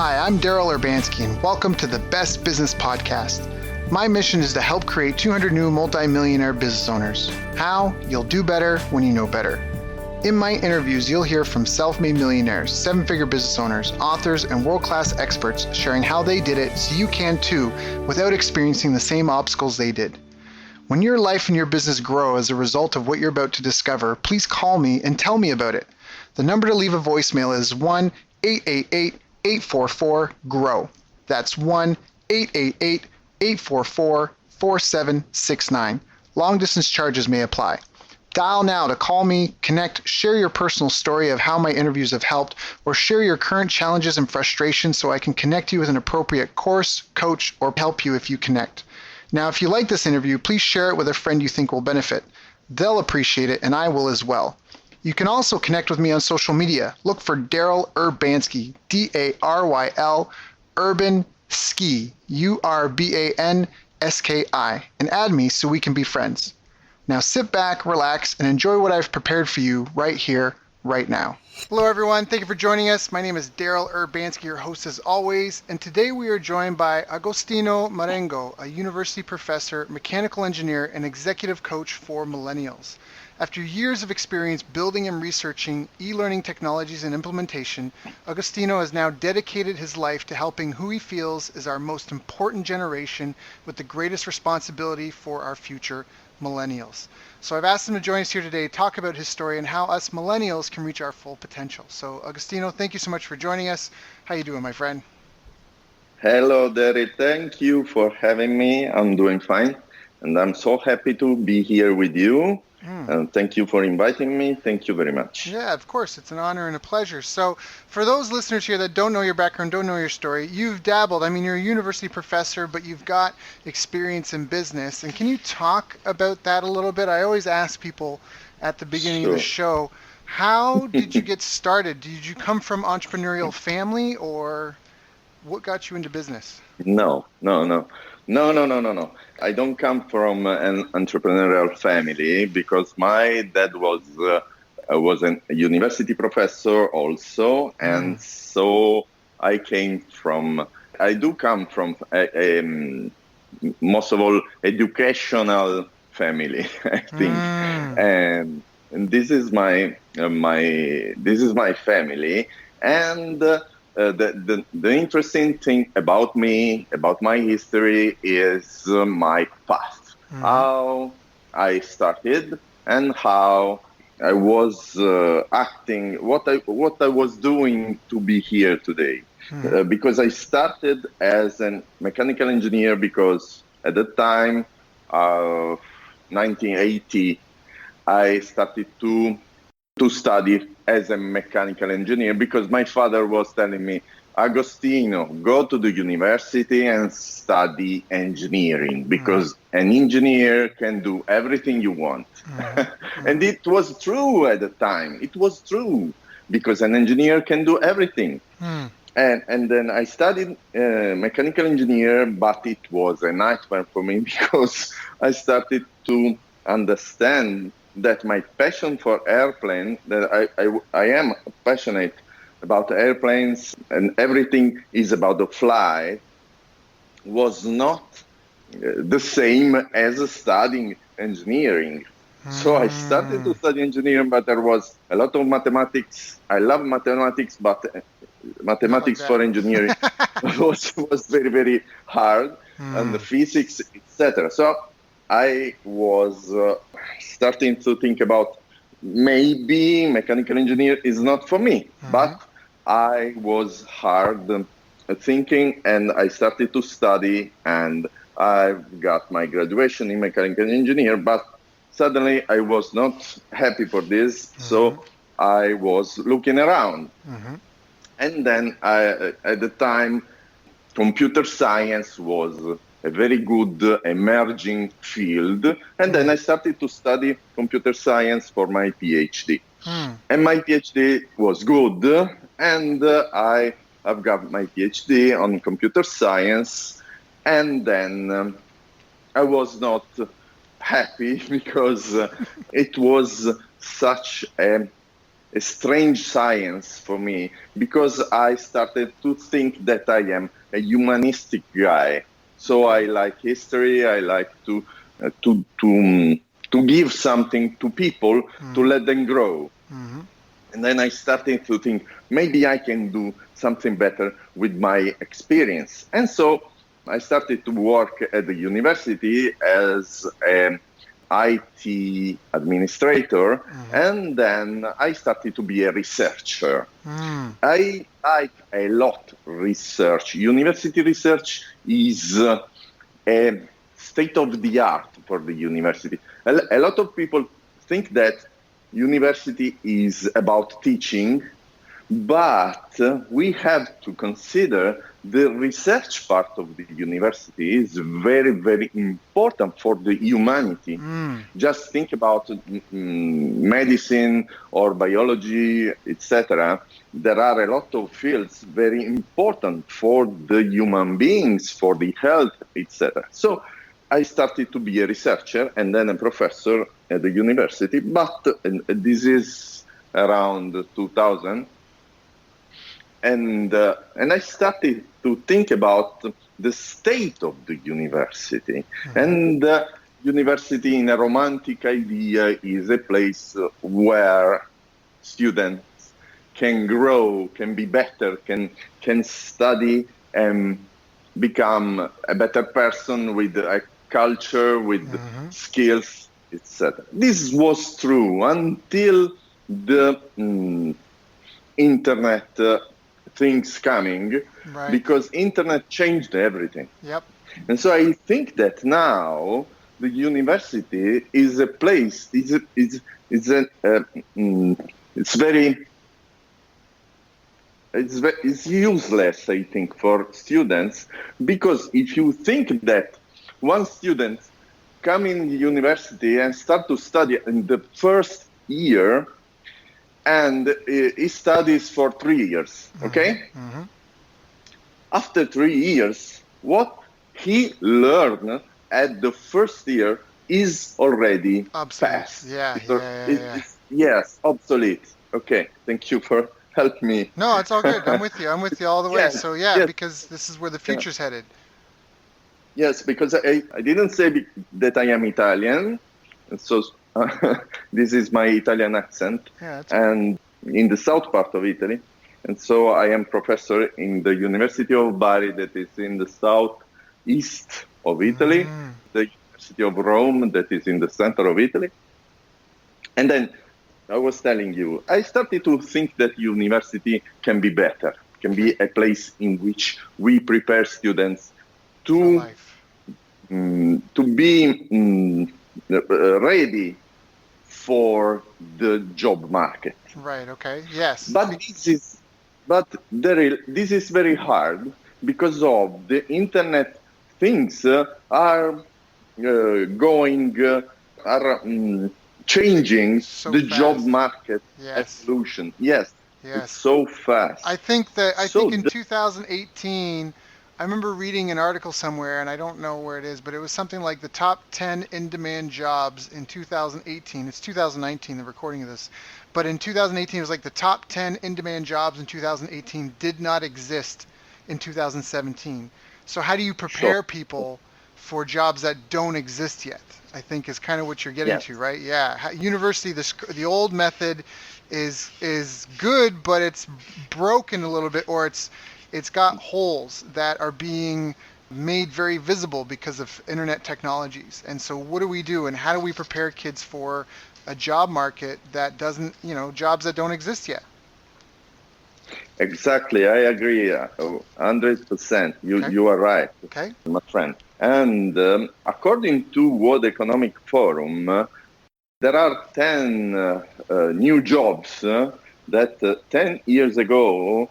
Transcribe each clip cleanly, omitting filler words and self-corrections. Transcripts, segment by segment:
Hi, I'm Daryl Urbanski, and welcome to the Best Business Podcast. My mission is to help create 200 new multi-millionaire business owners. How? You'll do better when you know better. In my interviews, you'll hear from self-made millionaires, seven-figure business owners, authors, and world-class experts sharing how they did it so you can too without experiencing the same obstacles they did. When your life and your business grow as a result of what you're about to discover, please call me and tell me about it. The number to leave a voicemail is 1-888-844-GROW. That's 1-888-844-4769. Long distance charges may apply. Dial now to call me, connect, share your personal story of how my interviews have helped, or share your current challenges and frustrations so I can connect you with an appropriate course, coach, or help you if you connect. Now, if you like this interview, please share it with a friend you think will benefit. They'll appreciate it, and I will as well. You can also connect with me on social media. Look for Daryl Urbanski, D-A-R-Y-L, Urban Ski, U-R-B-A-N-S-K-I, and add me so we can be friends. Now sit back, relax, and enjoy what I've prepared for you right here, right now. Hello everyone, thank you for joining us. My name is Daryl Urbanski, your host as always, and today we are joined by Agostino Marengo, a university professor, mechanical engineer, and executive coach for Millennials. After years of experience building and researching e-learning technologies and implementation, Agostino has now dedicated his life to helping who he feels is our most important generation with the greatest responsibility for our future, Millennials. So I've asked him to join us here today to talk about his story and how us Millennials can reach our full potential. So Agostino, thank you so much for joining us. How you doing, my friend? Hello, Derry. Thank you for having me. I'm doing fine, and I'm so happy to be here with you. And thank you for inviting me. Thank you very much. Yeah, of course. It's an honor and a pleasure. So for those listeners here that don't know your background, don't know your story, you've dabbled. I mean, you're a university professor, but you've got experience in business. And can you talk about that a little bit? I always ask people at the beginning of the show, how did you get started? Did you come from entrepreneurial family, or what got you into business? No. I don't come from an entrepreneurial family because my dad was a university professor also, and so I do come from most of all educational family, I think, and this is my family, and. The interesting thing about me, about my history, is my past. How I started and how I was acting, what I was doing to be here today. Because I started as a mechanical engineer because at the time, 1980, I started to study as a mechanical engineer because my father was telling me, Agostino, go to the university and study engineering because an engineer can do everything you want. And it was true at the time. It was true because an engineer can do everything. And then I studied mechanical engineer, but it was a nightmare for me because I started to understand that my passion for airplane, that I am passionate about airplanes and everything is about the flight, was not the same as studying engineering. So I started to study engineering, but there was a lot of mathematics. I love mathematics, but mathematics for engineering was very, very hard, and the physics, etc. So I was starting to think about maybe mechanical engineer is not for me, but I was hard thinking and I started to study and I got my graduation in mechanical engineer, but suddenly I was not happy for this, so I was looking around. And then at the time, computer science was a very good emerging field. And then I started to study computer science for my PhD. And my PhD was good. And I have got my PhD on computer science. And then I was not happy because it was such a a strange science for me, because I started to think that I am a humanistic guy. So I like history. I like to to to to give something to people, to let them grow. And then I started to think, maybe I can do something better with my experience. And so I started to work at the university as an IT administrator, and then I started to be a researcher. I like a lot research. University research is a state of the art for the university. A lot of people think that university is about teaching, but we have to consider the research part of the university is very, very important for the humanity. Just think about medicine or biology, etc. There are a lot of fields very important for the human beings, for the health, etc. So I started to be a researcher and then a professor at the university, but this is around 2000. And I started to think about the state of the university. And university, in a romantic idea, is a place where students can grow, can be better, can study and become a better person with a culture, with skills, etc. This was true until the internet things coming, because internet changed everything. And so I think that now the university is a place, it's useless, I think, for students, because if you think that one student come in the university and start to study in the first year, and he studies for 3 years, okay? After 3 years, what he learned at the first year is already past. Yes, obsolete. Okay, thank you for helping me. No, it's all good. I'm with you. I'm with you all the way. So because this is where the future's headed. Yes, because I didn't say that I am Italian, so this is my Italian accent, and in the south part of Italy. And so I am professor in the University of Bari, that is in the southeast of Italy, the University of Rome, that is in the center of Italy. And then I was telling you, I started to think that university can be better, can be a place in which we prepare students to be ready for the job market. Right. Okay. Yes. But this is very hard because of the internet. Things are changing so the fast. Job market evolution. Yes. It's so fast. I think in 2018. I remember reading an article somewhere, and I don't know where it is, but it was something like the top 10 in-demand jobs in 2018. It's 2019, the recording of this. But in 2018, it was like the top 10 in-demand jobs in 2018 did not exist in 2017. So how do you prepare people for jobs that don't exist yet? I think is kind of what you're getting to, right? Yeah. University, the old method is good, but it's broken a little bit, or it's got holes that are being made very visible because of internet technologies. And so what do we do, and how do we prepare kids for a job market that doesn't, jobs that don't exist yet? Exactly, I agree 100%. You are right, my friend. And according to World Economic Forum, there are 10 new jobs that 10 years ago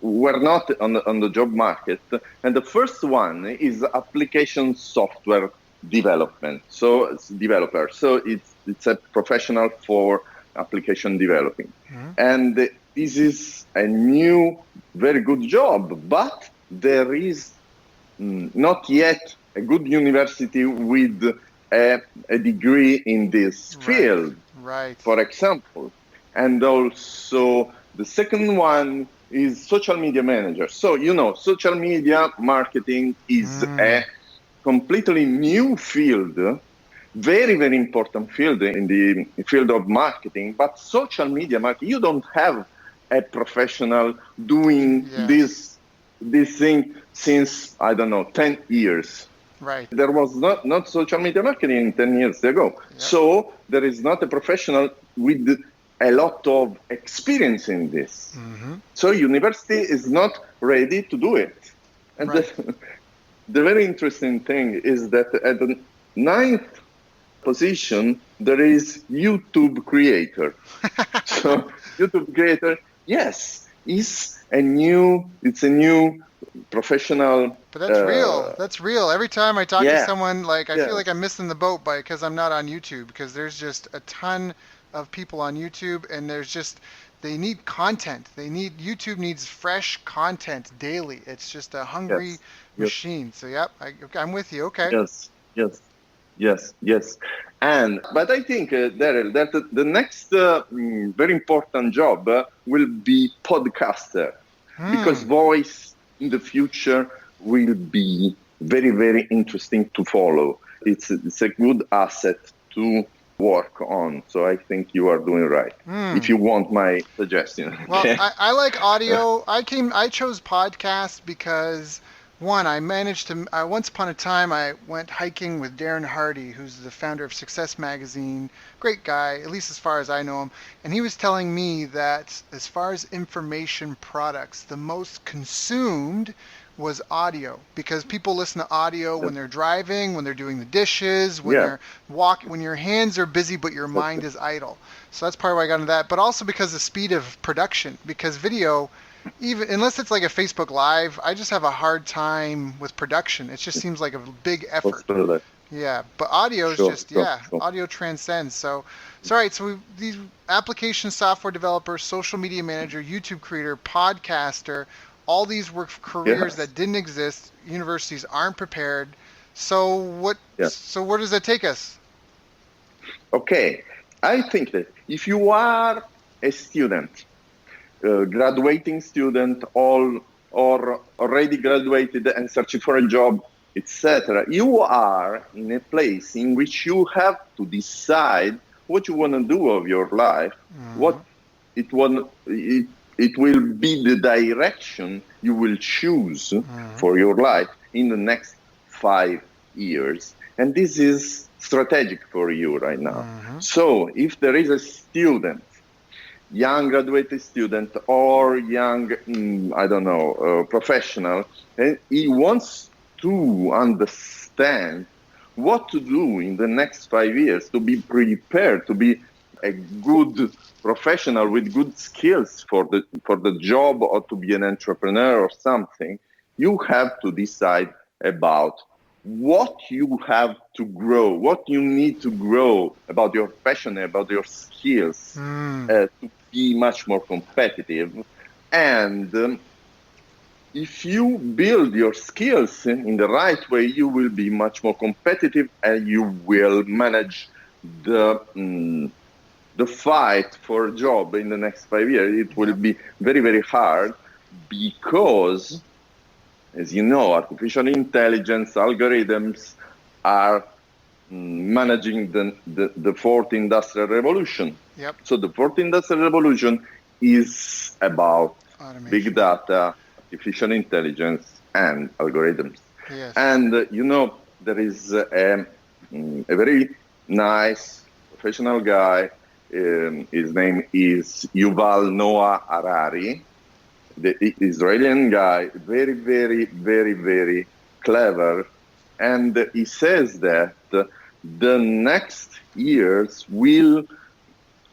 were not on the job market. And the first one is application software development. So it's developer. So it's a professional for application developing. And this is a new, very good job, but there is not yet a good university with a degree in this field. Right. For example, And also the second one is social media manager. So, social media marketing is a completely new field, very, very important field in the field of marketing. But social media marketing, you don't have a professional doing this thing since, I don't know, 10 years. Right. There was not social media marketing 10 years ago. Yep. So there is not a professional with a lot of experience in this. So university is not ready to do it. And the very interesting thing is that at the 9th position, there is YouTube creator. So YouTube creator, yes, it's a new professional. But that's real. That's real. Every time I talk to someone, I feel like I'm missing the boat because I'm not on YouTube, because there's just a ton of people on YouTube, and they need content. YouTube needs fresh content daily. It's just a hungry machine. So I'm with you. Okay. Yes. But I think, Daryl, that the next very important job will be podcaster, because voice in the future will be very, very interesting to follow. It's a good asset to work on. So I think you are doing right. If you want my suggestion. Well, I like audio. I chose podcasts because, one, once upon a time, I went hiking with Darren Hardy, who's the founder of Success Magazine. Great guy, at least as far as I know him. And he was telling me that as far as information products, the most consumed was audio, because people listen to audio when they're driving, when they're doing the dishes, when they're walking, when your hands are busy but your mind is idle. So that's part of why I got into that. But also because of the speed of production, because video, even unless it's like a Facebook Live, I just have a hard time with production. It just seems like a big effort. Yeah, but audio is audio transcends. So all right, so these application software developer, social media manager, YouTube creator, podcaster, all these were careers that didn't exist. Universities aren't prepared. So what? So where does that take us? Okay, I think that if you are a student, graduating student, or already graduated and searching for a job, etc., you are in a place in which you have to decide what you want to do of your life, what it will be the direction you will choose for your life in the next 5 years. And this is strategic for you right now. So if there is a student, young graduated student or young, professional, and he wants to understand what to do in the next 5 years to be prepared, to be a good professional with good skills for the job, or to be an entrepreneur or something, you have to decide about what you have to grow, what you need to grow about your passion, about your skills, to be much more competitive. And if you build your skills in the right way, you will be much more competitive, and you will manage the fight for a job in the next 5 years. It will be very, very hard, because, as you know, artificial intelligence algorithms are managing the fourth industrial revolution. So the fourth industrial revolution is about big data, artificial intelligence, and algorithms. And there is a very nice professional guy. His name is Yuval Noah Harari, the Israeli guy, very, very, very, very clever. And he says that the next years will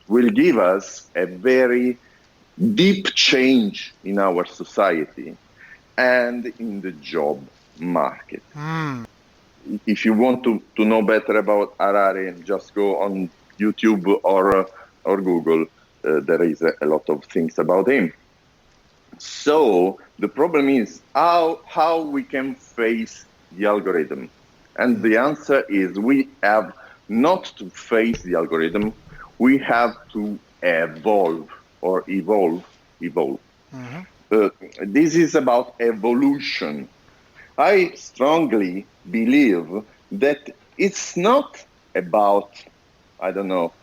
give us a very deep change in our society and in the job market. If you want to know better about Harari, just go on YouTube or Google. There is a lot of things about him. So the problem is how we can face the algorithm. And the answer is we have not to face the algorithm. We have to evolve or evolve. Mm-hmm. This is about evolution. I strongly believe that it's not about, I don't know,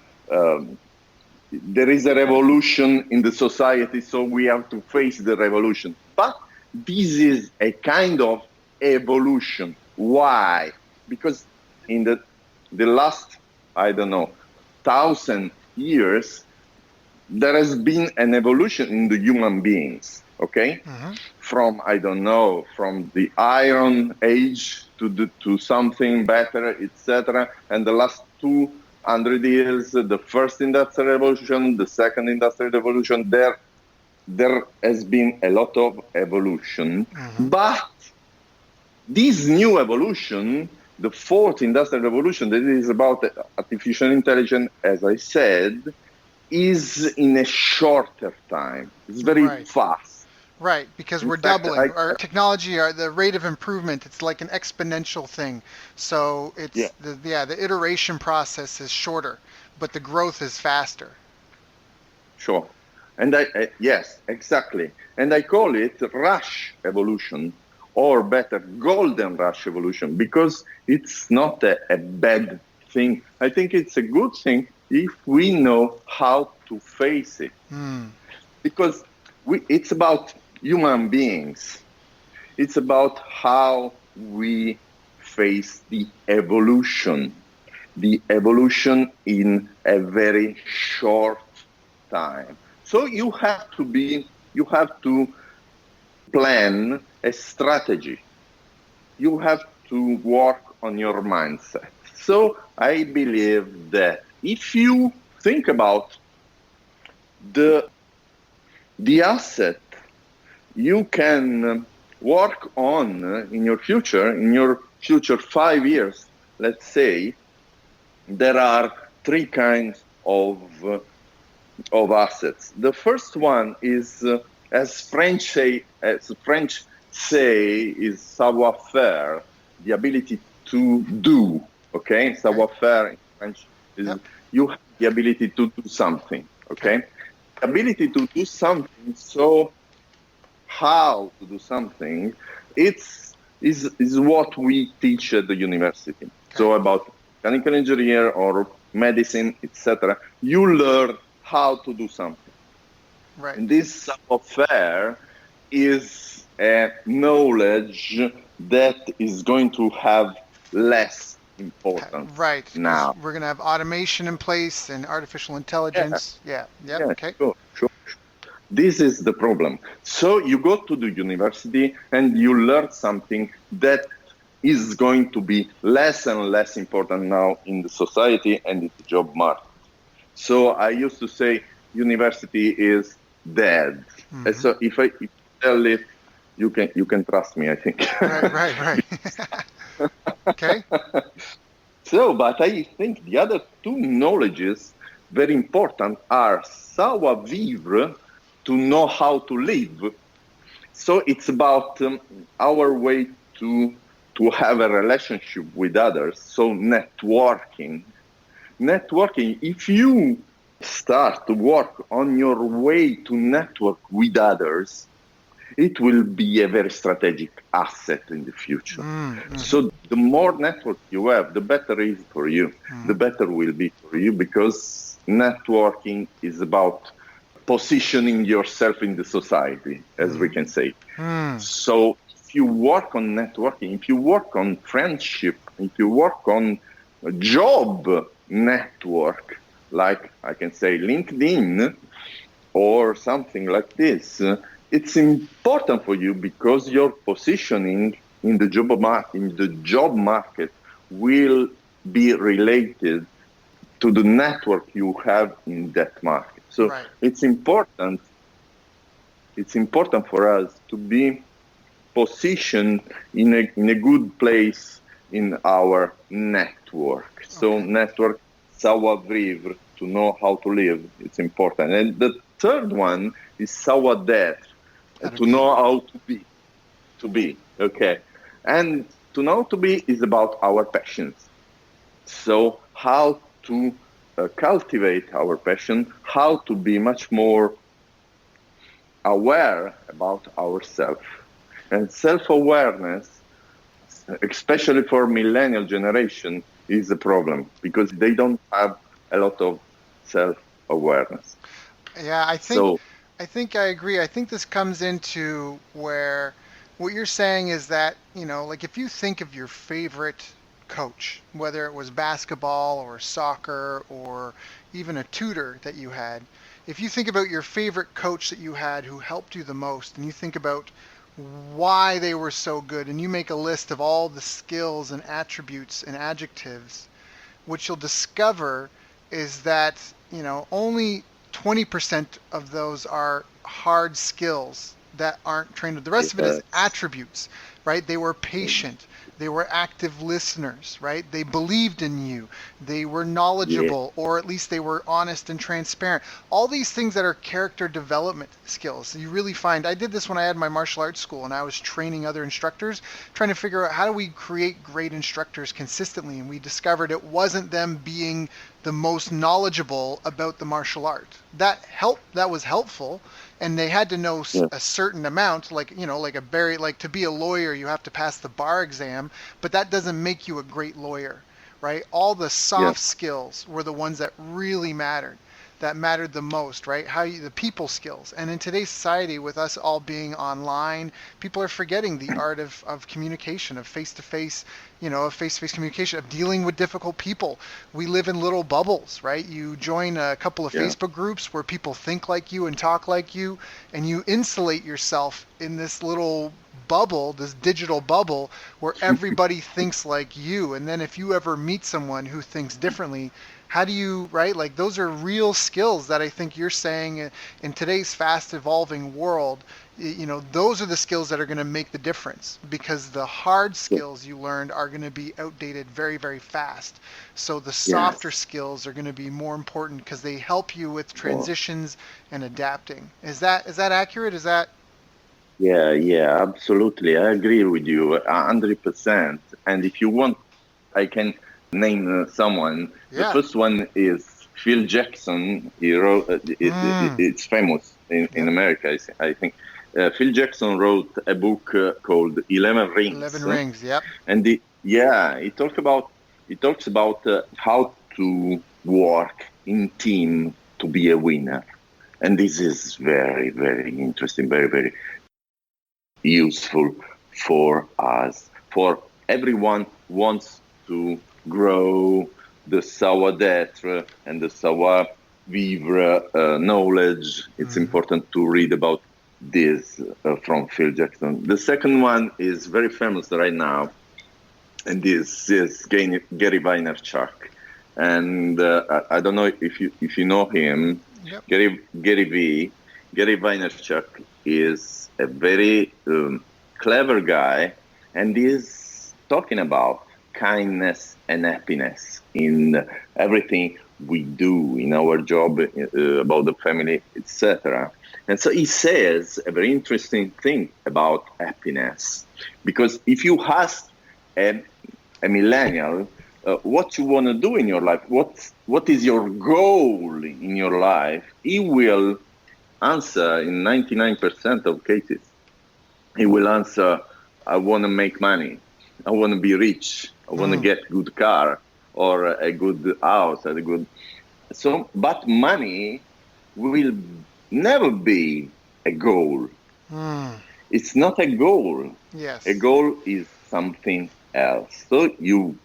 there is a revolution in the society, so we have to face the revolution. But this is a kind of evolution. Why? Because in the last, I don't know, 1,000 years, there has been an evolution in the human beings, okay? Mm-hmm. From, I don't know, from the Iron Age to something better, etc. And the last 200 years, the first industrial revolution, the second industrial revolution, there has been a lot of evolution. Mm-hmm. But this new evolution, the fourth industrial revolution, that is about artificial intelligence, as I said, is in a shorter time. It's very Right. fast. Right, because In we're fact, doubling our technology, the rate of improvement. It's like an exponential thing. So yeah, it's the iteration process is shorter, but the growth is faster. sure. And yes, exactly. And I call it rush evolution, or better, golden rush evolution, because it's not a bad thing. I think it's a good thing if we know how to face it. Hmm. Because it's about human beings. It's about how we face the evolution in a very short time. So you have to plan a strategy. You have to work on your mindset. So I believe that if you think about the asset you can work on in your future 5 years, let's say, there are three kinds of assets. The first one is, as French say, is savoir-faire, the ability to do. Okay, savoir-faire in French is Yep. you have the ability to do something. Okay. Okay, ability to do something. So how to do something, is what we teach at the university. Okay. So about mechanical engineer or medicine, etc., you learn how to do something. Right. And this savoir-faire is a knowledge that is going to have less importance Right, because now. we're going to have automation in place and artificial Yeah, intelligence. Yeah. Yep. yeah, Okay. sure. This is the problem. So you go to the university and you learn something that is going to be less and less important now in the society and in the job market. So I used to say university is dead. And Mm-hmm. so if I tell it, you can trust me, I think. Right. Right. Right. Okay. So, but I think the other two knowledges very important are savoir vivre, to know how to live. So it's about our way to have a relationship with others. So networking. If you start to work on your way to network with others, it will be a very strategic asset in the future. Mm-hmm. So the more network you have, the better it is for you. Mm-hmm. The better will be for you, because networking is about positioning yourself in the society, as we can say. Mm-hmm. So if you work on networking, if you work on friendship, if you work on a job network, like I can say LinkedIn or something like this, it's important for you, because your positioning in the job market will be related to the network you have in that market. So Right. it's important for us to be positioned in a good place in our network. So Okay. network, savoir vivre, to know how to live, it's important. And the third one is savoir d'être, How to to be. know how to be, okay. And to know to be is about our passions. So how to cultivate our passion, how to be much more aware about ourselves. And self-awareness, especially for millennial generation, is a problem because they don't have a lot of self-awareness. Yeah, So, I think I agree. I think this comes into where what you're saying is that, like if you think of your favorite coach, whether it was basketball or soccer or even a tutor that you had, if you think about your favorite coach that you had who helped you the most and you think about why they were so good and you make a list of all the skills and attributes and adjectives, what you'll discover is that, only 20% of those are hard skills that aren't trained. The rest of it is yes, attributes, right? They were patient. They were active listeners, right? They believed in you. They were yeah, knowledgeable, or at least they were honest and transparent. All these things that are character development skills. You really find, I did this when I had my martial arts school and I was training other instructors, trying to figure out how do we create great instructors consistently. And we discovered it wasn't them being the most knowledgeable about the martial art. That was helpful, and they had to know yeah, a certain amount, like like to be a lawyer you have to pass the bar exam, but that doesn't make you a great lawyer, right? All the yeah, soft skills were the ones that really mattered, that mattered the most, right? The people skills. And in today's society, with us all being online, people are forgetting the art of communication, of face-to-face, of face-to-face communication, of dealing with difficult people. We live in little bubbles, right? You join a couple of yeah, Facebook groups where people think like you and talk like you, and you insulate yourself in this little bubble, this digital bubble, where everybody thinks like you. And then if you ever meet someone who thinks differently, how do you, right? Like those are real skills that I think you're saying in today's fast evolving world. Those are the skills that are going to make the difference, because the hard yeah, skills you learned are going to be outdated very, very fast. So the softer yes. skills are going to be more important because they help you with Oh, transitions and adapting. Is that accurate? Is that yeah, yeah, absolutely. I agree with you 100%. And if you want, I can name someone. The yeah. first one is Phil Jackson. He wrote, Mm, it's famous in yep. America, I think. Phil Jackson wrote a book called 11 11 Rings. rings. Yep. And yeah, he talks about how to work in team to be a winner. And this is very, very interesting, very, very useful for us. For everyone wants to grow the savoir-être and the savoir-vivre knowledge. It's Mm, important to read about this from Phil Jackson. The second one is very famous right now, and this is Gary Vaynerchuk. And I don't know if you know him, yep. Gary Vaynerchuk is a very clever guy, and is talking about kindness and happiness in everything we do in our job, about the family, etc. And so he says a very interesting thing about happiness, because if you ask a, a millennial what you want to do in your life, what is your goal in your life, he will answer in 99% of cases. He will answer, I want to make money. I want to be rich. I want to Mm, get good car or a good house and a good. So, but money will never be a goal. mm, It's not a goal. A yes. goal is something else. So you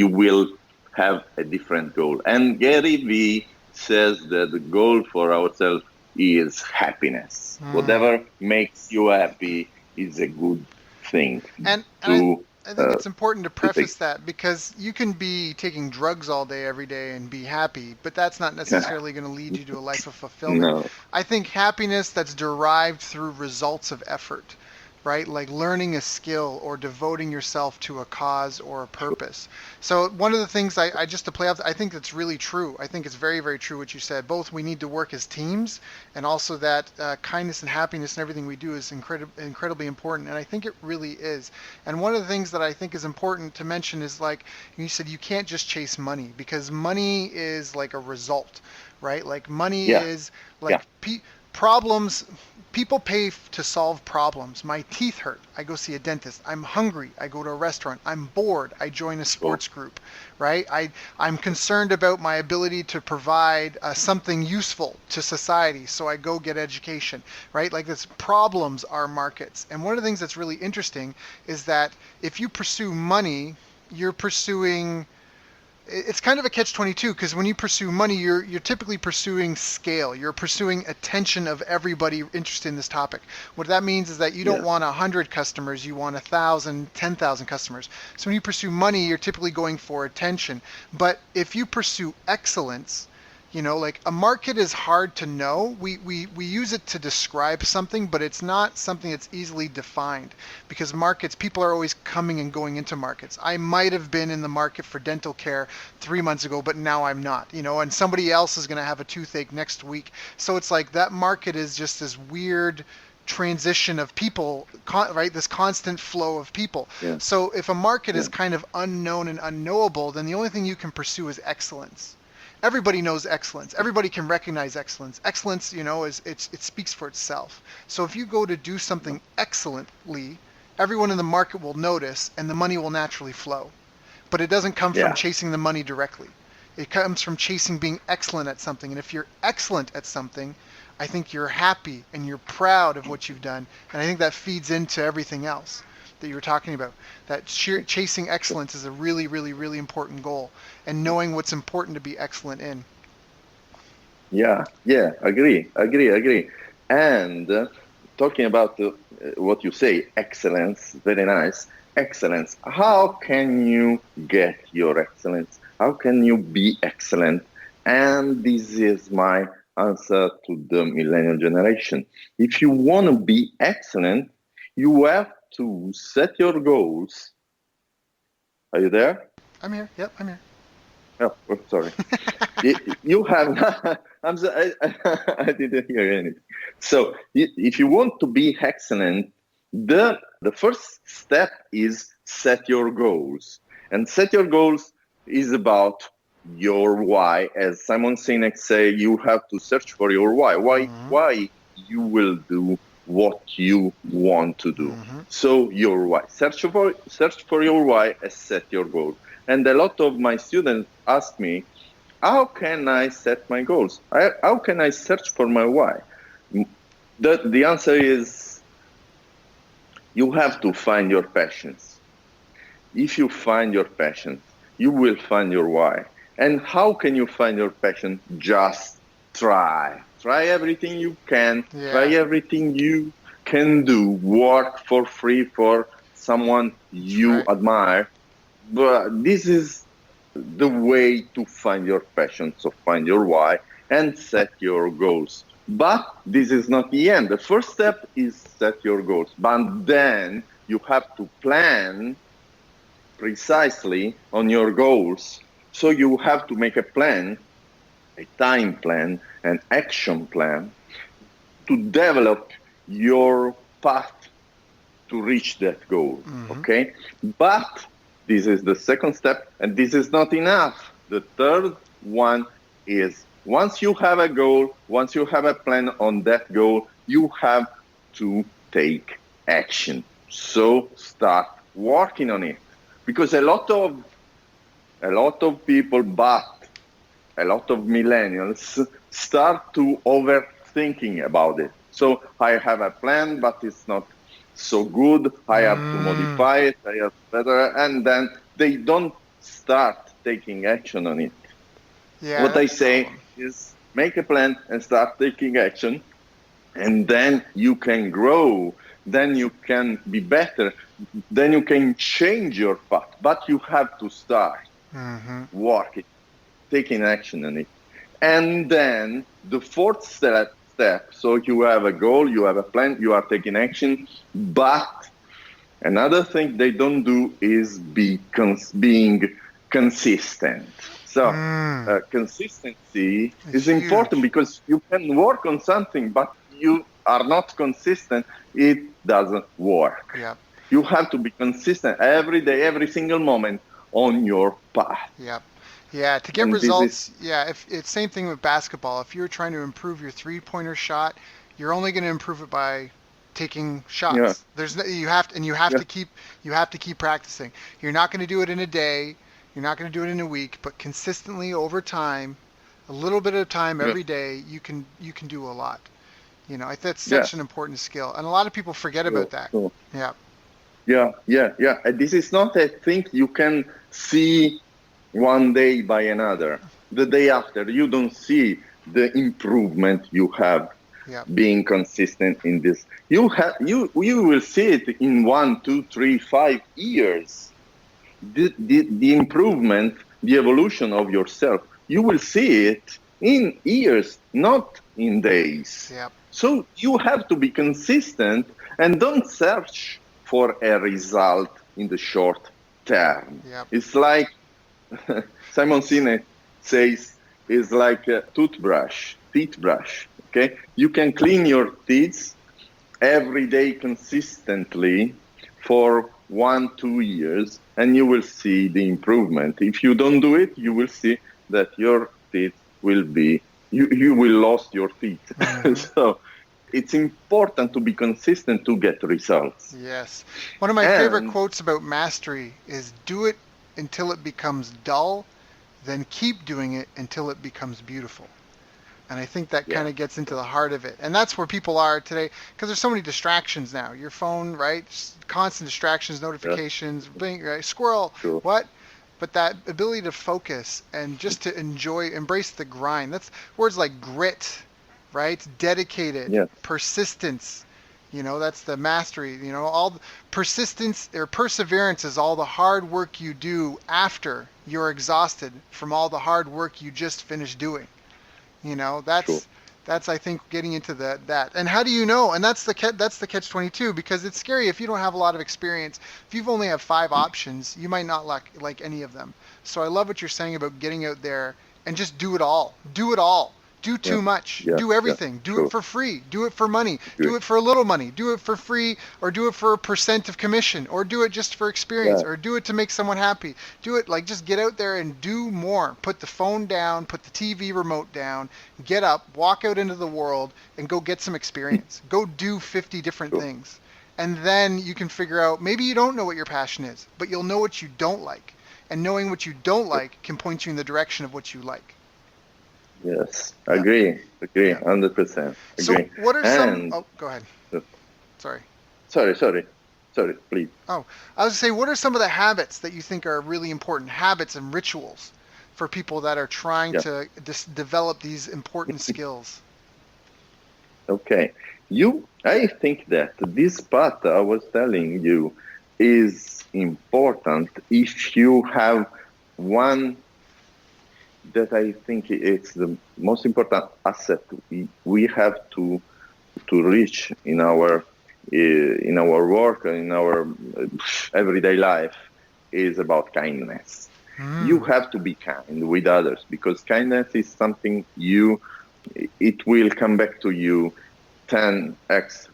will have a different goal. And Gary Vee says that the goal for ourselves is happiness. Mm. Whatever makes you happy is a good thing And to I think uh, it's important to to take. preface that, because you can be taking drugs all day every day and be happy, but that's not necessarily going to lead you to a life of fulfillment. No. I think happiness that's derived through results of effort, right? Like learning a skill or devoting yourself to a cause or a purpose. So one of the things I just to play off, I think that's really true. I think it's very, very true what you said. Both we need to work as teams, and also that kindness and happiness and everything we do is incredibly important. And I think it really is. And one of the things that I think is important to mention is like you said, you can't just chase money because money is like a result, right? Like money Yeah, is yeah, like problems. People pay to solve problems. My teeth hurt. I go see a dentist. I'm hungry. I go to a restaurant. I'm bored. I join a oh, sports group, right? I'm concerned about my ability to provide something useful to society, so I go get education, right? Like this, problems are markets. And one of the things that's really interesting is that if you pursue money, you're pursuing it's kind of a catch-22 because when you pursue money, you're typically pursuing scale. You're pursuing attention of everybody interested in this topic. What that means is that you don't yeah, want 100 customers, you want 1,000, 10,000 customers. So when you pursue money, you're typically going for attention. But if you pursue excellence, like a market is hard to know. We use it to describe something, but it's not something that's easily defined because markets, people are always coming and going into markets. I might have been in the market for dental care 3 months ago, but now I'm not, and somebody else is going to have a toothache next week. So it's like that market is just this weird transition of people, right? This constant flow of people. yeah, So if a market yeah, is kind of unknown and unknowable, then the only thing you can pursue is excellence. Everybody knows excellence. Everybody can recognize excellence. Excellence, it speaks for itself. So if you go to do something excellently, everyone in the market will notice and the money will naturally flow. But it doesn't come from yeah, chasing the money directly. It comes from chasing being excellent at something. And if you're excellent at something, I think you're happy and you're proud of what you've done. And I think that feeds into everything else that you were talking about. That chasing excellence is a really, really, really important goal, and knowing what's important to be excellent in. yeah, yeah. Agree. And talking about what you say, excellence, very nice. Excellence. How can you get your excellence? How can you be excellent? And this is my answer to the millennial generation. If you want to be excellent, you have to set your goals. Are you there? I'm here. Yep, I'm here. Oh, sorry. You have I didn't hear anything. So if you want to be excellent, the first step is set your goals. And set your goals is about your why. As Simon Sinek say, you have to search for your why. Mm-hmm. Why you will do what you want to do. Mm-hmm. So your why. Search for your why and set your goal. And a lot of my students ask me, how can I set my goals? How can I search for my why? The answer is you have to find your passions. If you find your passions, you will find your why. And how can you find your passion? Just try. Try everything you can. Try Yeah. everything you can do. Work for free for someone That's you right. admire. But this is the way to find your passion, so find your why and set your goals. But this is not the end. The first step is set your goals, but then you have to plan precisely on your goals. So you have to make a plan, a time plan, an action plan to develop your path to reach that goal. Mm-hmm. Okay, but this is the second step, and this is not enough. The third one is once you have a goal, once you have a plan on that goal, you have to take action. So start working on it, because a lot of people, but a lot of millennials start to overthinking about it. So I have a plan, but it's not so good. I have to Mm. modify it. I have better, and then they don't start taking action on it. Yeah, What I that's the say problem. is make a plan and start taking action, and then you can grow. Then you can be better. Then you can change your path. But you have to start Mm-hmm. working, taking action on it. And then the fourth step. So you have a goal, you have a plan, you are taking action, but another thing they don't do is being consistent. So consistency It's is important huge. because you can work on something, but you are not consistent, it doesn't work. Yep. You have to be consistent every day, every single moment on your path. Yep. Yeah, to get And this is, results, yeah, if it's same thing with basketball. If you're trying to improve your three-pointer shot, you're only going to improve it by taking yeah, shots. You have to, and yeah, you have to keep practicing. You're not going to do it in a day, you're not going to do it in a week, but consistently over time, a little bit of time yeah, every day, you can do a lot. That's yeah. such an important skill, and a lot of people forget about So, that. so Yeah. yeah. And this is not a thing you can see one day by another. The day after, you don't see the improvement you have Yep. being consistent in this. You will see it in 1, 2, 3, 5 years. The improvement, the evolution of yourself. You will see it in years, not in days. Yep. So you have to be consistent and don't search for a result in the short term. Yep. It's like Simon It's Sinek says, it's like a teeth brush. Okay, you can clean your teeth every day consistently for 1, 2 years, and you will see the improvement. If you don't do it, you will see that your teeth will be you will lose your teeth. mhm. So it's important to be consistent to get results. Yes. One of my favorite And quotes about mastery is do it until it becomes dull, then keep doing it until it becomes beautiful. And I think that kind yeah, of gets into the heart of it. And that's where people are today because there's so many distractions now. Your phone, right? Constant distractions, yeah, notifications, bling, right? Squirrel, sure, what? But that ability to focus and just to embrace the grind. That's words like grit, right? Dedicated, yeah, persistence. That's the mastery. All persistence or perseverance is all the hard work you do after you're exhausted from all the hard work you just finished doing. You know, sure, that's I think getting into that. And how do you know? And that's the catch 22 because it's scary if you don't have a lot of experience. If you've only have five options, you might not like any of them. So I love what you're saying about getting out there and just do it all. Do it all. Do yeah, too much. yeah, Do yeah, everything. Do it sure, for free. Do it for money. agree, Do it for a little money. Do it for free or do it for a percent of commission or do it just for experience yeah, or do it to make someone happy. Do it like just get out there and do more. Put the phone down, put the TV remote down, get up, walk out into the world and go get some experience. Go do 50 different sure, things. And then you can figure out maybe you don't know what your passion is, but you'll know what you don't like. And knowing what you don't sure. like can point you in the direction of what you like. Yes, Yeah. agree, Yeah. 100% So agree. what are some And oh go ahead. uh, Sorry. sorry, please. Oh, I was gonna say, what are some of the habits that you think are really important, habits and rituals for people that are trying Yeah, to develop these important skills? okay. I think that this path I was telling you is important if you have one that I think it's the most important asset we have to reach in our work and in our everyday life is about kindness. You Hmm. have to be kind with others because kindness is something it will come back to you 10x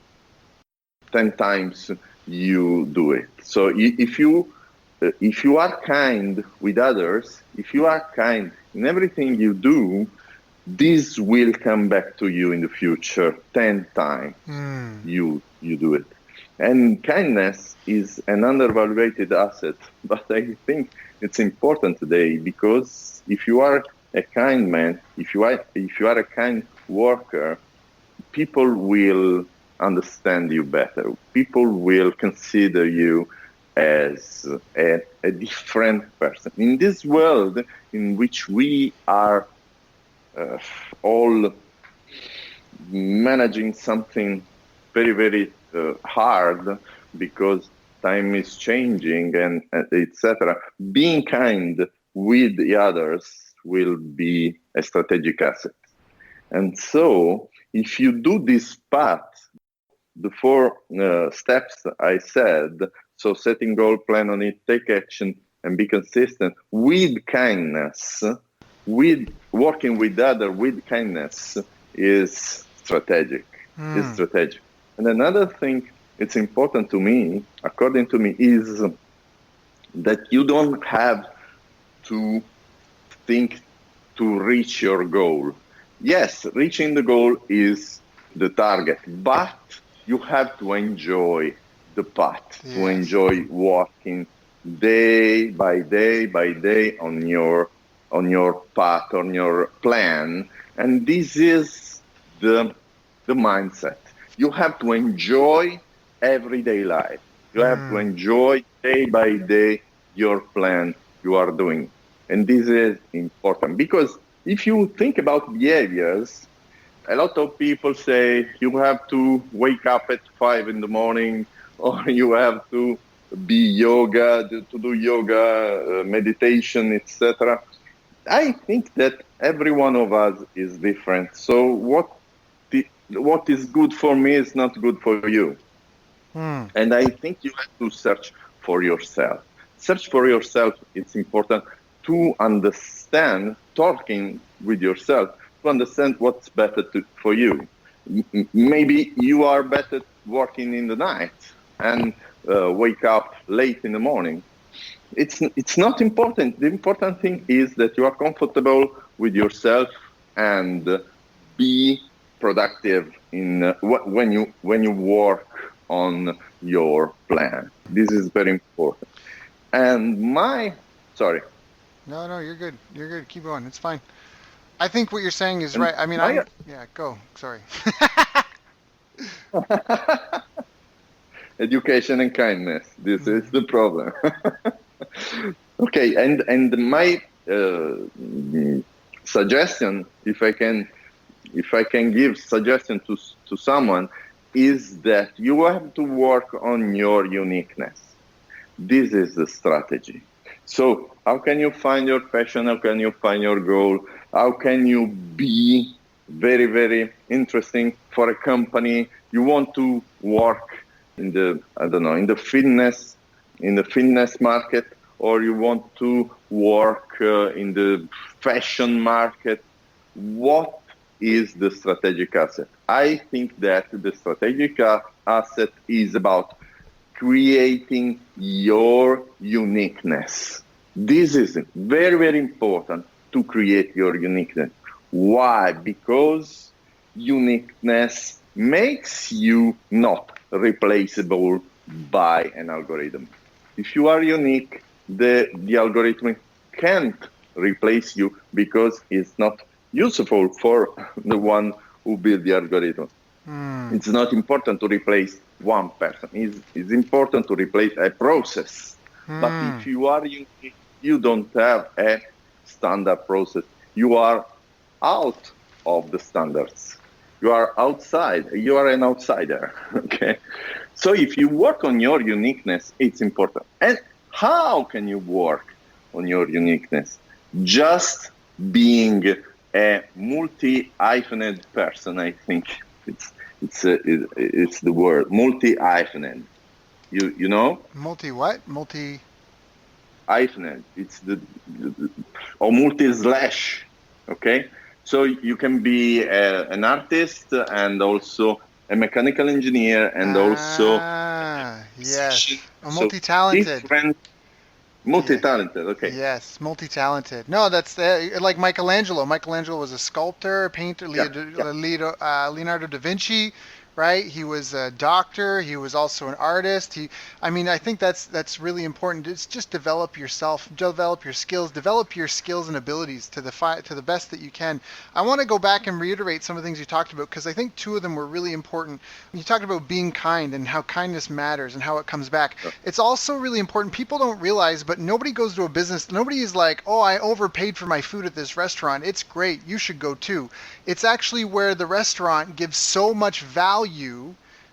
10 times you do it. So if you are kind with others, if you are kind in everything you do, this will come back to you in the future 10 times Hmm. you do it. And kindness is an undervalued asset, but I think it's important today because if you are a kind man, if you are a kind worker, people will understand you better. People will consider you as a different person. In this world in which we are uh, all managing something very, very hard because time is changing and etc. Being kind with the others will be a strategic asset. And so if you do this path, the 4 steps I said, so setting goal, plan on it, take action, and be consistent with kindness, with working with other with kindness is strategic. Is strategic. And another thing it's important to me, according to me, is that you don't have to think to reach your goal. Yes, reaching the goal is the target, but you have to enjoy the path, to enjoy walking day by day by day on your path, on your plan. And this is the mindset. You have to enjoy everyday life. You have to enjoy day by day your plan you are doing. And this is important because if you think about behaviors, a lot of people say you have to wake up at 5 in the morning, or you have to be yoga, to do yoga, meditation, etc. I think that every one of us is different. So what is good for me is not good for you. And I think you have to search for yourself. Search for yourself. It's important to understand, talking with yourself, to understand what's better for you. Maybe you are better working in the night and wake up late in the morning. It's not important. The important thing is that you are comfortable with yourself and be productive in when you work on your plan. This is very important. And sorry. No, you're good. You're good. Keep going. It's fine. I think what you're saying is right. I mean, go. Sorry. Education and kindness. This is the problem. Okay, and my suggestion, if I can give suggestion to someone, is that you have to work on your uniqueness. This is the strategy. So how can you find your passion? How can you find your goal? How can you be very, very interesting for a company? You want to work in the fitness market, or you want to work in the fashion market. What is the strategic asset? I think that the strategic asset is about creating your uniqueness. This is very, very important, to create your uniqueness. Why? Because uniqueness makes you not replaceable by an algorithm. If you are unique, the algorithm can't replace you because it's not useful for the one who built the algorithm. It's not important to replace one person. It's important to replace a process. But if you are unique, you don't have a standard process. You are out of the standards. You are outside. You are an outsider. Okay. So if you work on your uniqueness, it's important. And how can you work on your uniqueness? Just being a multi-hyphenate person, I think it's the word, multi-hyphenate. You know? Multi what? Multi hyphenate. It's or multi-slash. Okay. So you can be an artist and also a mechanical engineer and also yes, a multi-talented. Different, multi-talented. Okay. Yes, multi-talented. No, that's like Michelangelo. Michelangelo was a sculptor, a painter. Leonardo da Vinci, right? He was a doctor. He was also an artist. I think that's really important. It's just develop yourself, develop your skills and abilities to the best that you can. I want to go back and reiterate some of the things you talked about, because I think two of them were really important. When you talked about being kind and how kindness matters and how it comes back, it's also really important. People don't realize, but nobody goes to a business. Nobody is like, oh, I overpaid for my food at this restaurant. It's great. You should go too. It's actually where the restaurant gives so much value,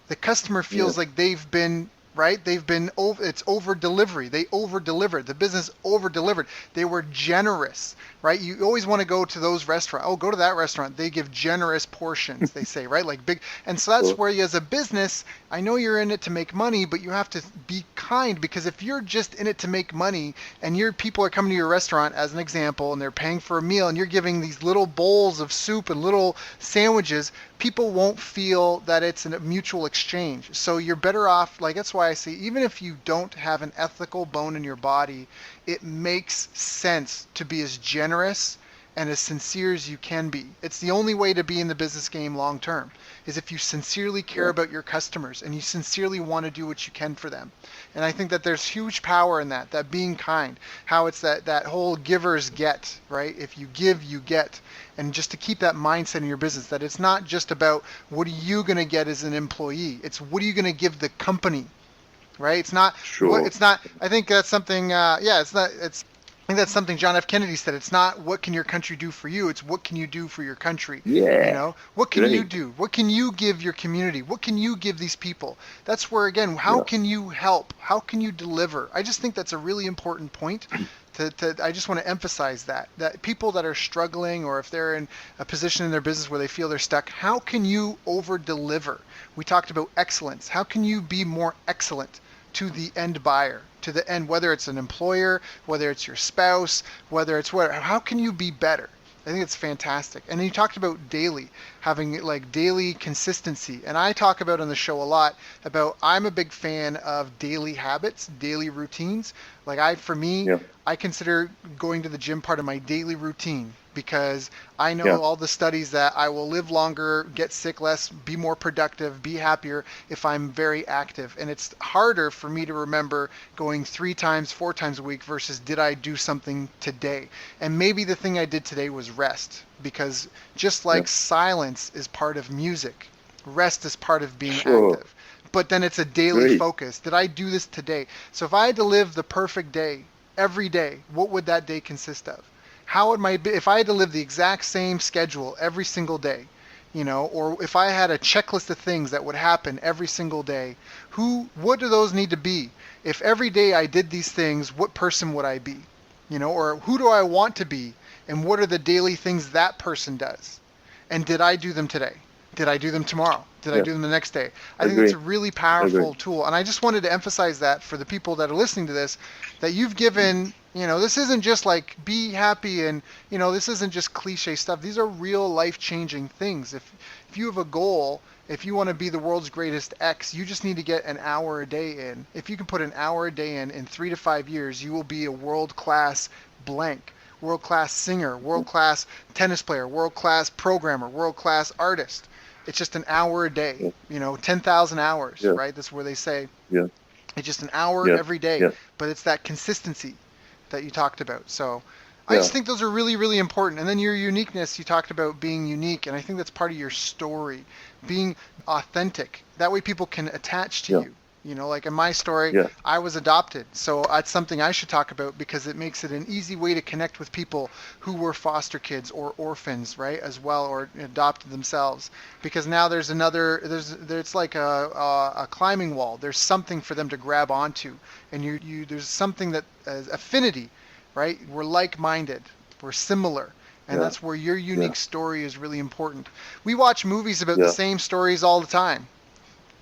the customer feels like they've been right? It's over delivery. They over delivered. The business over delivered. They were generous, right? You always want to go to those restaurants. Oh, go to that restaurant. They give generous portions, they say, right? Like big. And so that's So, where you, as a business, I know you're in it to make money, but you have to be kind, because if you're just in it to make money and your people are coming to your restaurant, as an example, and they're paying for a meal and you're giving these little bowls of soup and little sandwiches, people won't feel that it's a mutual exchange. So you're better off, like, that's why I say, even if you don't have an ethical bone in your body, it makes sense to be as generous and as sincere as you can be. It's the only way to be in the business game long term, is if you sincerely care yeah, about your customers and you sincerely want to do what you can for them. And I think that there's huge power in that being kind, how it's that whole givers get, right? If you give, you get. And just to keep that mindset in your business, that it's not just about what are you going to get as an employee, it's what are you going to give the company, right? It's not what sure. it's not. I think that's something. It's not. It's. I think that's something John F. Kennedy said. It's not what can your country do for you. It's what can you do for your country. You Yeah, know, what can you great. do? What can you give your community? What can you give these people? That's where, again, how Yeah, can you help? How can you deliver? I just think that's a really important point. I just want to emphasize that people that are struggling, or if they're in a position in their business where they feel they're stuck, how can you over deliver? We talked about excellence. How can you be more excellent to the end buyer, to the end, whether it's an employer, whether it's your spouse, whether it's whatever? How can you be better? I think it's fantastic. And then you talked about daily, having like daily consistency. And I talk about on the show a lot about, I'm a big fan of daily habits, daily routines. For me, yeah, I consider going to the gym part of my daily routine, because I yeah, know all the studies that I will live longer, get sick less, be more productive, be happier if I'm very active. And it's harder for me to remember going 3 times, 4 times a week versus did I do something today? And maybe the thing I did today was rest, because just yeah. like silence is part of music, rest is part of being Sure. active. But then it's a daily Great. focus. Did I do this today? So if I had to live the perfect day every day, what would that day consist of? How would my if I had to live the exact same schedule every single day, or if I had a checklist of things that would happen every single day, what do those need to be? If every day I did these things, what person would I be? Or who do I want to be, and what are the daily things that person does? And did I do them today? Did I do them tomorrow? Did I Yeah, do them the next day? I think it's agree, a really agree. powerful tool. And I just wanted to emphasize that for the people that are listening to this, that you've given, this isn't just like be happy, and, this isn't just cliche stuff. These are real life changing things. If you have a goal, if you want to be the world's greatest X, you just need to get an hour a day in. If you can put an hour a day in 3 to 5 years, you will be a world class blank. World class singer, world class tennis player, world class programmer, world class artist. It's just an hour a day, Yeah, 10,000 hours, yeah, right? That's where they say yeah, it's just an hour yeah, every day, yeah, but it's that consistency that you talked about. So I yeah, just think those are really, really important. And then your uniqueness, you talked about being unique, and I think that's part of your story, being authentic. That way people can attach to yeah, you. Like in my story, yeah, I was adopted. So that's something I should talk about, because it makes it an easy way to connect with people who were foster kids or orphans, right, as well, or adopted themselves. Because now it's like a climbing wall. There's something for them to grab onto, and there's something that affinity, right? We're like-minded, we're similar, and yeah, that's where your yeah, unique story is really important. We watch movies about the yeah. same stories all the time.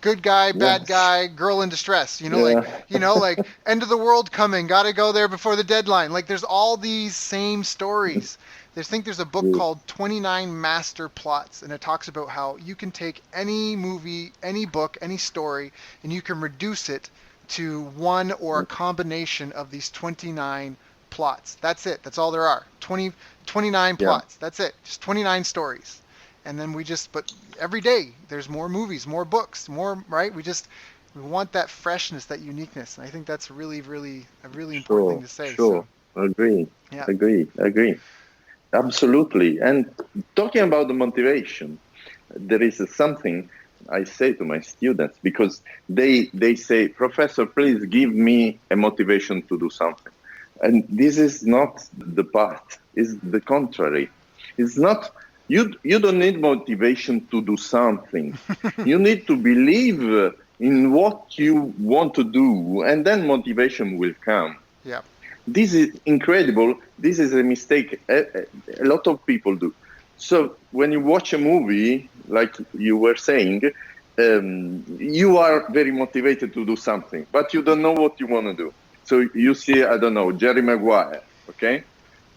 Good guy, bad Yes. guy, girl in distress. Yeah. Like end of the world coming, got to go there before the deadline. Like there's all these same stories. There's a book Good. called 29 Master Plots, and it talks about how you can take any movie, any book, any story, and you can reduce it to one or a combination of these 29 plots. That's it. That's all there are. 29 Yeah. plots. That's it. Just 29 stories. And then but every day there's more movies, more books, more, right? We want that freshness, that uniqueness. And I think that's really, really a really important thing Sure. to say. Sure. So, Agree. yeah. Agree. Agree. Absolutely. And talking about the motivation, there is something I say to my students because they say, Professor, please give me a motivation to do something. And this is not the path. It's the contrary. It's not you don't need motivation to do something. You need to believe in what you want to do, and then motivation will come. Yeah. This is incredible. This is a mistake a lot of people do. So when you watch a movie, like you were saying, you are very motivated to do something, but you don't know what you want to do. So you see, I don't know, Jerry Maguire, okay?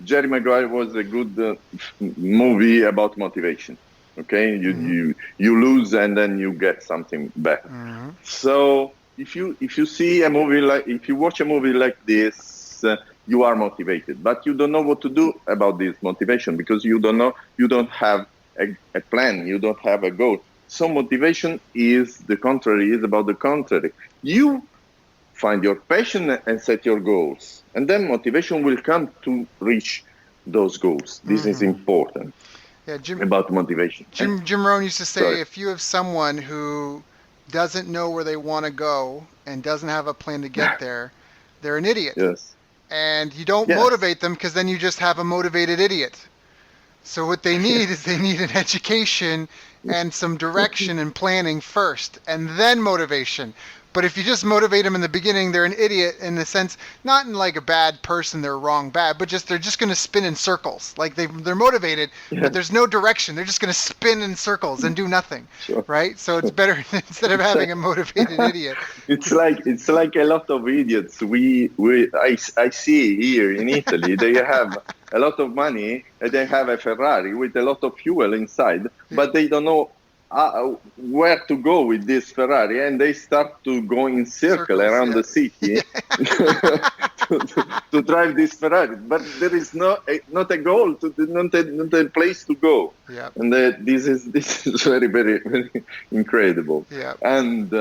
Jerry Maguire was a good movie about motivation, okay? You lose and then you get something better. Mm-hmm. So if you see a movie like, if you watch a movie like this, you are motivated, but you don't know what to do about this motivation because you don't have a plan, you don't have a goal. So motivation is about the contrary. You find your passion and set your goals, and then motivation will come to reach those goals. This is important. Yeah, About motivation. Jim Rohn used to say, Sorry. if you have someone who doesn't know where they want to go and doesn't have a plan to get there, they're an idiot. Yes. And you don't Yes. motivate them because then you just have a motivated idiot. So what they need is they need an education and some direction and planning first, and then motivation. But if you just motivate them in the beginning, they're an idiot in the sense, not in like a bad person, they're wrong bad, but just they're just going to spin in circles. Like they're motivated, but there's no direction. They're just going to spin in circles and do nothing, Sure. right? So it's better instead of having a motivated idiot. It's like a lot of idiots. I see here in Italy. They have a lot of money and they have a Ferrari with a lot of fuel inside, but they don't know where to go with this Ferrari, and they start to go in circle around the city to drive this Ferrari. But there is not a goal, not a place to go. Yeah. And this is very, very, very incredible. Yeah. And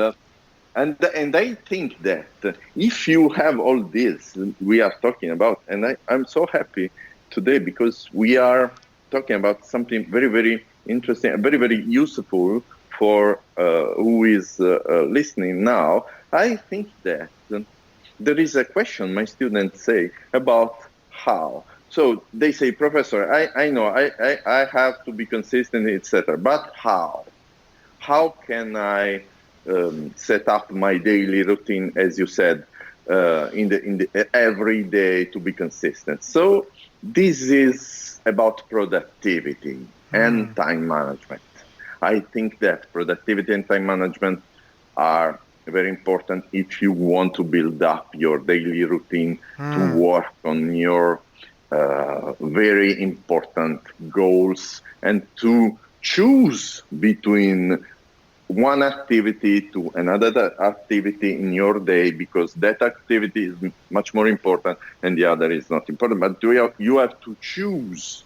I think that if you have all this we are talking about, and I'm so happy today because we are talking about something very, very interesting and very, very useful for who is listening now. I think that there is a question my students say about how. So they say, Professor, I know I have to be consistent, etc. But how? How can I set up my daily routine, as you said, in the every day to be consistent? So this is about productivity and time management. I think that productivity and time management are very important if you want to build up your daily routine to work on your very important goals and to choose between one activity to another activity in your day, because that activity is much more important and the other is not important. But you have to choose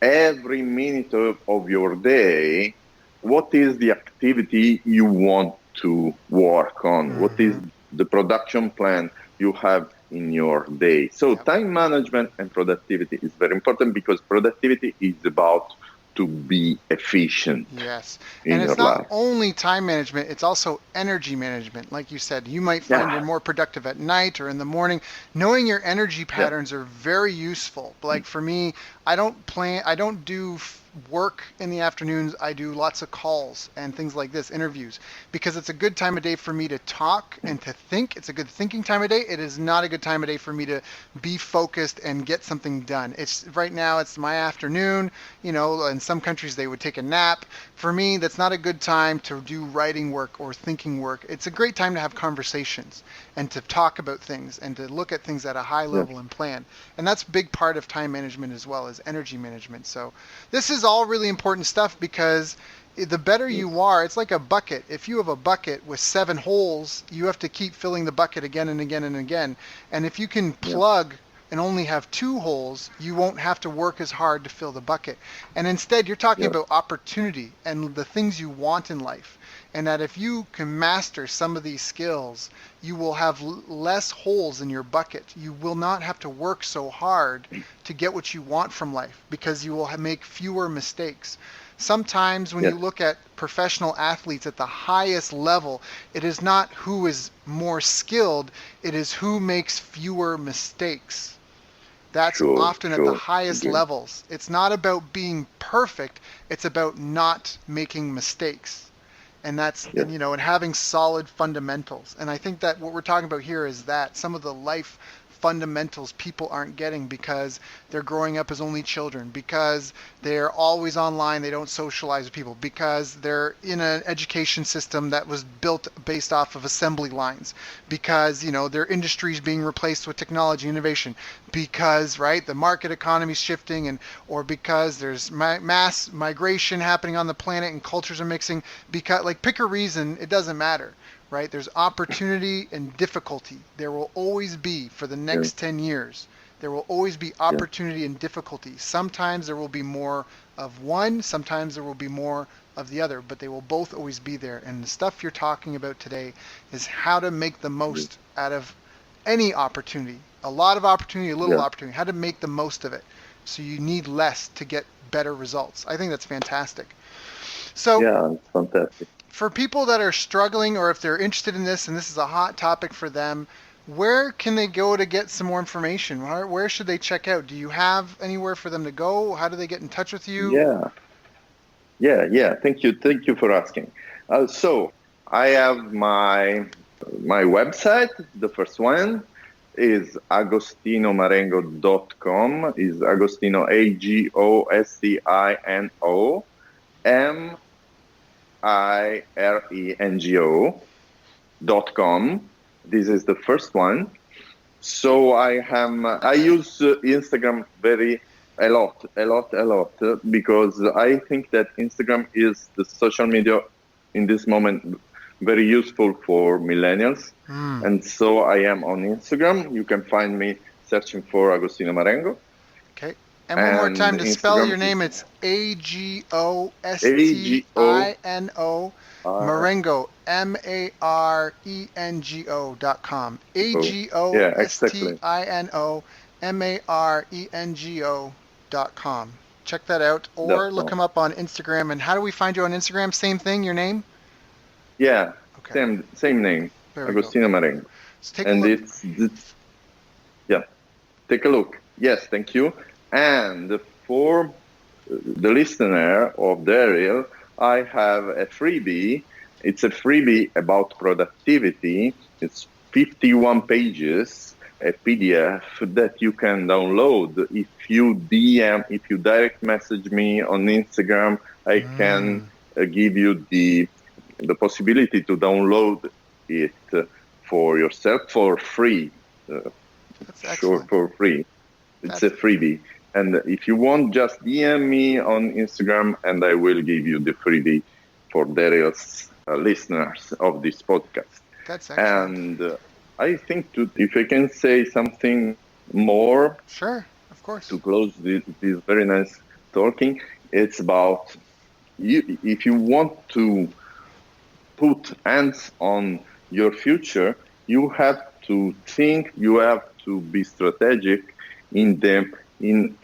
every minute of your day what is the activity you want to work on, what is the production plan you have in your day. So time management and productivity is very important, because productivity is about to be efficient. Yes. In And it's your not life. only time management, it's also energy management. Like you said, you might find you're more productive at night or in the morning. Knowing your energy patterns are very useful. Like for me, I don't do work in the afternoons. I do lots of calls and things like this, interviews, because it's a good time of day for me to talk and to think. It's a good thinking time of day. It is not a good time of day for me to be focused and get something done. It's right now, it's my afternoon, in some countries they would take a nap. For me, that's not a good time to do writing work or thinking work. It's a great time to have conversations and to talk about things and to look at things at a high level and plan. And that's a big part of time management as well as energy management. So this is all really important stuff, because the better you are, it's like a bucket. If you have a bucket with 7 holes, you have to keep filling the bucket again and again and again. And if you can plug and only have 2 holes, you won't have to work as hard to fill the bucket. And instead, you're talking about opportunity and the things you want in life. And that if you can master some of these skills, you will have less holes in your bucket. You will not have to work so hard to get what you want from life, because you will make fewer mistakes. Sometimes when you look at professional athletes at the highest level, it is not who is more skilled, it is who makes fewer mistakes. That's often at the highest levels. It's not about being perfect, it's about not making mistakes. And that's, Yes. and having solid fundamentals. And I think that what we're talking about here is that some of the life fundamentals people aren't getting because they're growing up as only children, because they're always online, they don't socialize with people, because they're in an education system that was built based off of assembly lines, because their industry is being replaced with technology innovation, because right the market economy is shifting, and or because there's mass migration happening on the planet and cultures are mixing, because like pick a reason, it doesn't matter, right? There's opportunity and difficulty. There will always be for the Yes. next 10 years. There will always be Yes. opportunity and difficulty. Sometimes there will be more of one, sometimes there will be more of the other, but they will both always be there. And the stuff you're talking about today is how to make the Yes. most out of any opportunity. A lot of opportunity, a little Yes. opportunity. How to make the most of it. So you need less to get better results. I think that's fantastic. So Yeah, it's fantastic. for people that are struggling, or if they're interested in this and this is a hot topic for them, where can they go to get some more information? Where should they check out? Do you have anywhere for them to go? How do they get in touch with you? Yeah. Yeah. Thank you for asking. So I have my website. The first one is agostinomarengo.com. Is Agostino AgostinoMarengo.com. This is the first one. So I use Instagram a lot, because I think that Instagram is the social media in this moment very useful for millennials. And so I am on Instagram. You can find me searching for Agostino Marengo. Okay. And one more And time to spell Instagram your name, is it's Agostino AGO. Marengo, Marengo.com. Yeah, exactly. Agostinomarengo.com. Check that out, That's or look all. him up on Instagram. And how do we find you on Instagram? Same thing, your name? Yeah, Okay, same name, there we go. Agostino Marengo. Let's take a And look. it's yeah, take a look. Yes, thank you. And for the listener of Daryl, I have a freebie. It's a freebie about productivity. It's 51 pages, a PDF that you can download. If you direct message me on Instagram, I can give you the possibility to download it for yourself for free. That's Sure, excellent. for free. It's a That's freebie. And if you want, just DM me on Instagram and I will give you the freebie for various listeners of this podcast. that's excellent. And I think if I can say something more Sure, of course. to close this very nice talking, it's about if you want to put hands on your future, you have to think, you have to be strategic in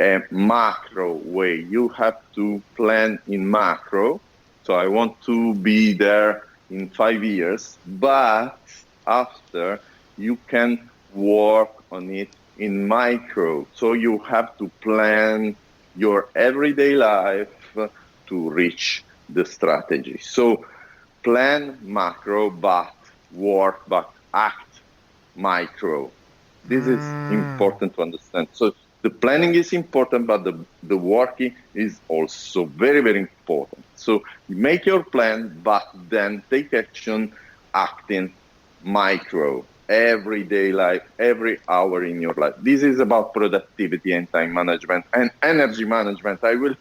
a macro way. You have to plan in macro. So I want to be there in 5 years, but after you can work on it in micro. So you have to plan your everyday life to reach the strategy. So plan macro, but act micro. This is important to understand. So the planning is important, but the working is also very, very important. So make your plan, but then take action, acting micro, everyday life, every hour in your life. This is about productivity and time management and energy management. I will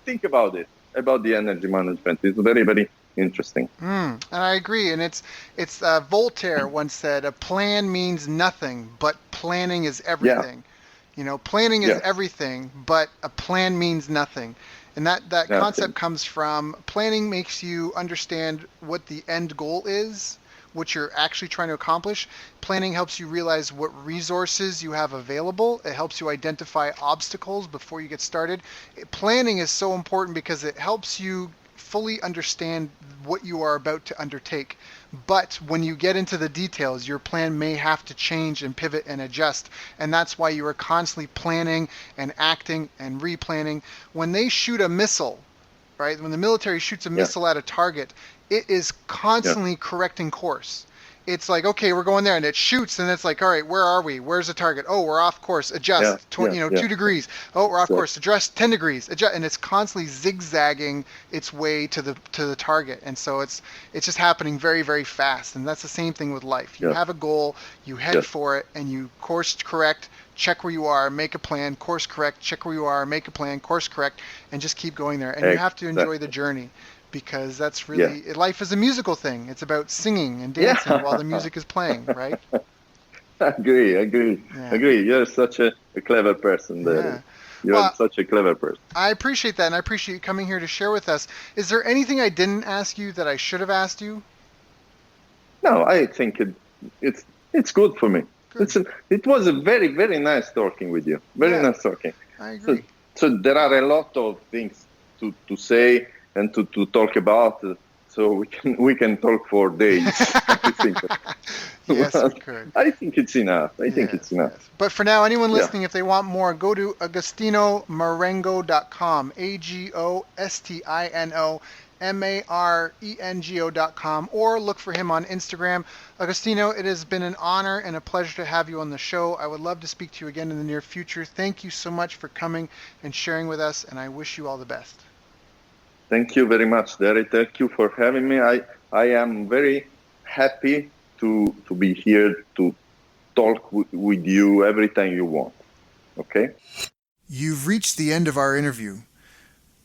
think about it, about the energy management. It's very, very interesting. And I agree. And it's Voltaire once said, "A plan means nothing, but planning is Yeah. everything." Planning is Yes. everything, but a plan means nothing. And that concept Nothing. comes from planning makes you understand what the end goal is, what you're actually trying to accomplish. Planning helps you realize what resources you have available. It helps you identify obstacles before you get started. Planning is so important because it helps you fully understand what you are about to undertake. But when you get into the details, your plan may have to change and pivot and adjust. And that's why you are constantly planning and acting and replanning. When they shoot a missile, right? When the military shoots a missile at a target, it is constantly correcting course. It's like, okay, we're going there, and it shoots, and it's like, all right, where are we? Where's the target? Oh, we're off course. Adjust, 2 degrees. Oh, we're off course. Adjust 10 degrees. Adjust, and it's constantly zigzagging its way to the target, and so it's just happening very, very fast. And that's the same thing with life. You have a goal, you head for it, and you course correct. Check where you are, make a plan, course correct, check where you are, make a plan, course correct, and just keep going there. And you have to enjoy the journey, because that's really, life is a musical thing. It's about singing and dancing while the music is playing, right? Agree. You're such a clever person there. You're such a clever person. I appreciate that, and I appreciate you coming here to share with us. Is there anything I didn't ask you that I should have asked you? No, I think it's good for me. It was a very, very nice talking with you. Very nice talking. I agree. So there are a lot of things to say and to talk about. So we can talk for days. I think. Yes, we could. I think it's enough. It's enough. Yes. But for now, anyone listening, if they want more, go to agostinomarengo.com. AGOSTINOMARENGO.com, or look for him on Instagram. Agostino, it has been an honor and a pleasure to have you on the show. I would love to speak to you again in the near future. Thank you so much for coming and sharing with us, and I wish you all the best. Thank you very much, Derek. Thank you for having me. I am very happy to be here to talk with you every time you want. Okay? You've reached the end of our interview.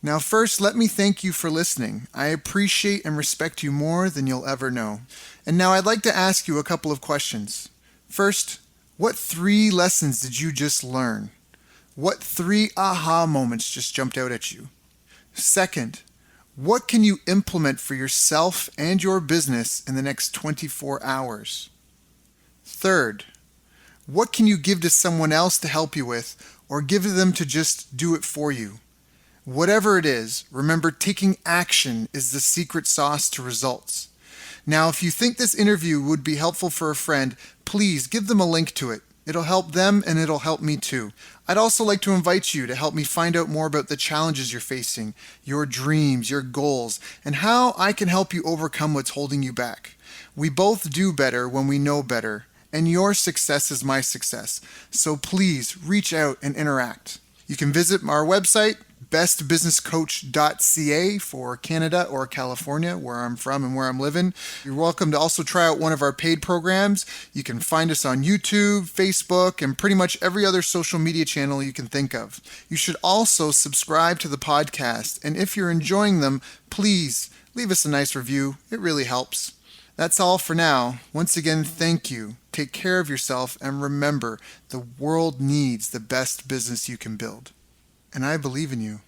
Now, first, let me thank you for listening. I appreciate and respect you more than you'll ever know. And now I'd like to ask you a couple of questions. First, what 3 lessons did you just learn? What 3 aha moments just jumped out at you? Second, what can you implement for yourself and your business in the next 24 hours? Third, what can you give to someone else to help you with, or give to them to just do it for you? Whatever it is, remember, taking action is the secret sauce to results. Now, if you think this interview would be helpful for a friend, please give them a link to it. It'll help them and it'll help me too. I'd also like to invite you to help me find out more about the challenges you're facing, your dreams, your goals, and how I can help you overcome what's holding you back. We both do better when we know better, and your success is my success. So please reach out and interact. You can visit our website, bestbusinesscoach.ca for Canada or California, where I'm from and where I'm living. You're welcome to also try out one of our paid programs. You can find us on YouTube, Facebook, and pretty much every other social media channel you can think of. You should also subscribe to the podcast, and if you're enjoying them, please leave us a nice review. It really helps. That's all for now. Once again, thank you. Take care of yourself, and remember, the world needs the best business you can build. And I believe in you.